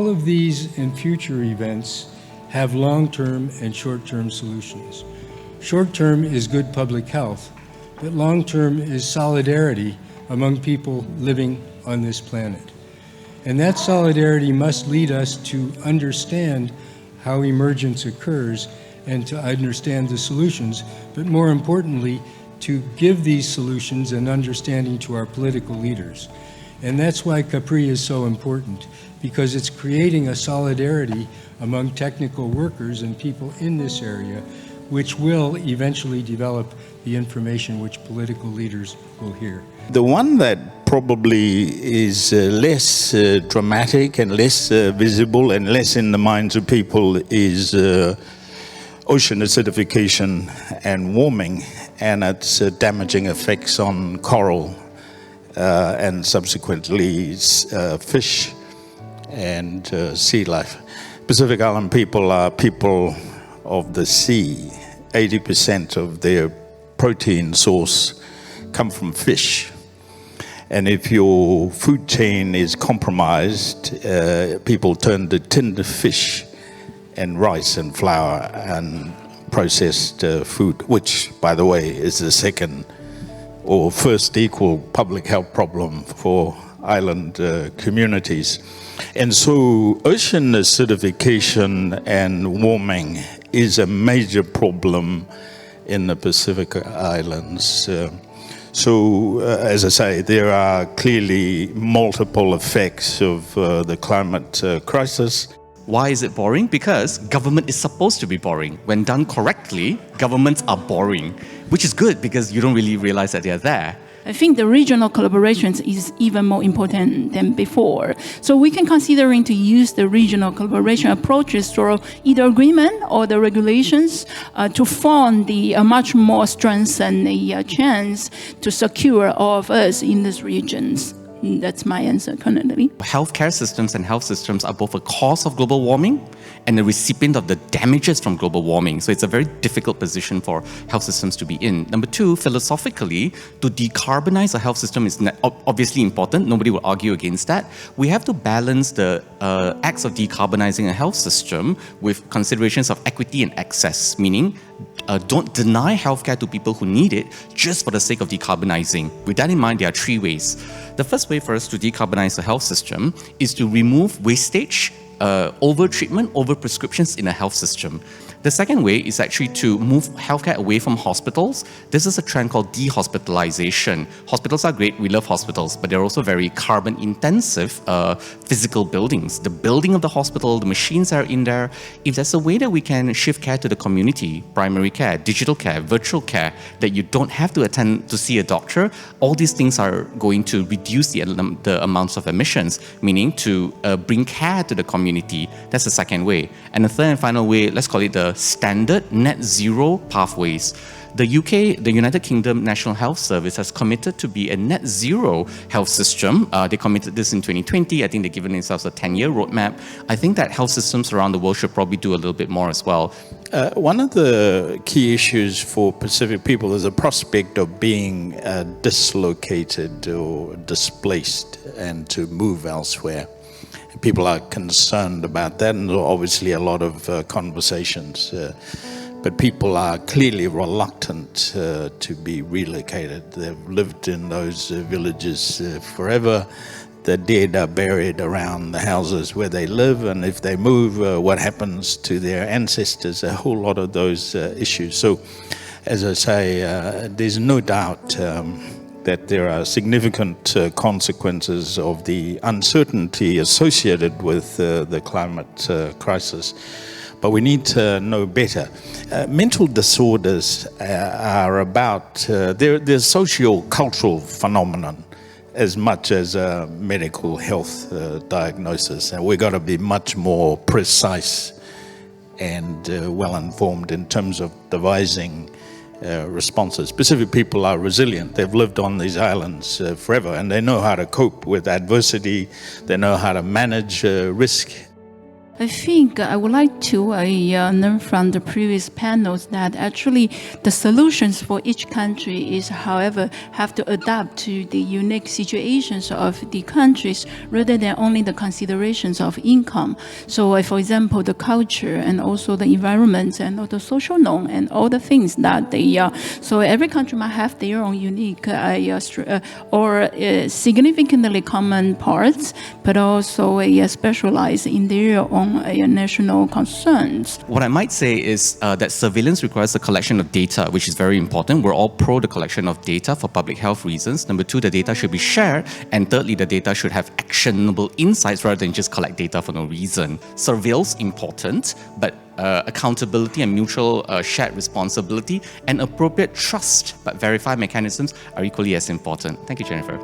all of these and future events have long-term and short-term solutions. Short-term is good public health, but long-term is solidarity among people living on this planet. And that solidarity must lead us to understand how emergence occurs and to understand the solutions, but more importantly, to give these solutions and understanding to our political leaders. And that's why Capri is so important, because it's creating a solidarity among technical workers and people in this area, which will eventually develop the information which political leaders will hear. The one that probably is less dramatic and less visible and less in the minds of people is ocean acidification and warming and its damaging effects on coral and subsequently fish and sea life. Pacific Island people are people of the sea. 80% of their protein source come from fish. And if your food chain is compromised, people turn to tinned fish and rice and flour and processed food, which, by the way, is the second or first equal public health problem for island communities. And so ocean acidification and warming is a major problem in the Pacific Islands. As I say, there are clearly multiple effects of the climate crisis. Why is it boring? Because government is supposed to be boring. When done correctly, governments are boring, which is good because you don't really realize that they're there. I think the regional collaborations is even more important than before. So we can considering to use the regional collaboration approaches through either agreement or the regulations to form the much more strengthen the chance to secure all of us in these regions. That's my answer currently. Healthcare systems and health systems are both a cause of global warming and a recipient of the damages from global warming. So it's a very difficult position for health systems to be in. Number two, philosophically, to decarbonize a health system is obviously important. Nobody will argue against that. We have to balance the acts of decarbonizing a health system with considerations of equity and access, meaning don't deny healthcare to people who need it just for the sake of decarbonizing. With that in mind, there are three ways. The first way for us to decarbonize the health system is to remove wastage, over-treatment, over-prescriptions in a health system. The second way is actually to move healthcare away from hospitals. This is a trend called dehospitalization. Hospitals are great, we love hospitals, but they're also very carbon-intensive physical buildings. The building of the hospital, the machines are in there. If there's a way that we can shift care to the community, primary care, digital care, virtual care, that you don't have to attend to see a doctor, all these things are going to reduce the amounts of emissions, meaning to bring care to the community. That's the second way. And the third and final way, let's call it the standard net zero pathways. The UK, the United Kingdom National Health Service, has committed to be a net zero health system. They committed this in 2020. I think they've given themselves a 10-year roadmap. I think that health systems around the world should probably do a little bit more as well. One of the key issues for Pacific people is the prospect of being dislocated or displaced and to move elsewhere. People are concerned about that, and obviously a lot of conversations. But people are clearly reluctant to be relocated. They've lived in those villages forever. The dead are buried around the houses where they live, and if they move, what happens to their ancestors? A whole lot of those issues. So, as I say, there's no doubt that there are significant consequences of the uncertainty associated with the climate crisis. But we need to know better. Mental disorders are about, they're socio-cultural phenomenon as much as a medical health diagnosis. And we've got to be much more precise and well-informed in terms of devising responses. Pacific people are resilient. They've lived on these islands forever, and they know how to cope with adversity. They know how to manage risk. I think I would like to learn from the previous panels that actually the solutions for each country is, however, have to adapt to the unique situations of the countries rather than only the considerations of income. So, for example, the culture and also the environment and all the social norm and all the things that they so every country might have their own unique or significantly common parts, but also specialize in their own national concerns. What I might say is that surveillance requires the collection of data, which is very important. We're all pro the collection of data for public health reasons. Number two, the data should be shared. And thirdly, the data should have actionable insights rather than just collect data for no reason. Surveillance important, but accountability and mutual shared responsibility and appropriate trust but verified mechanisms are equally as important. Thank you, Jennifer.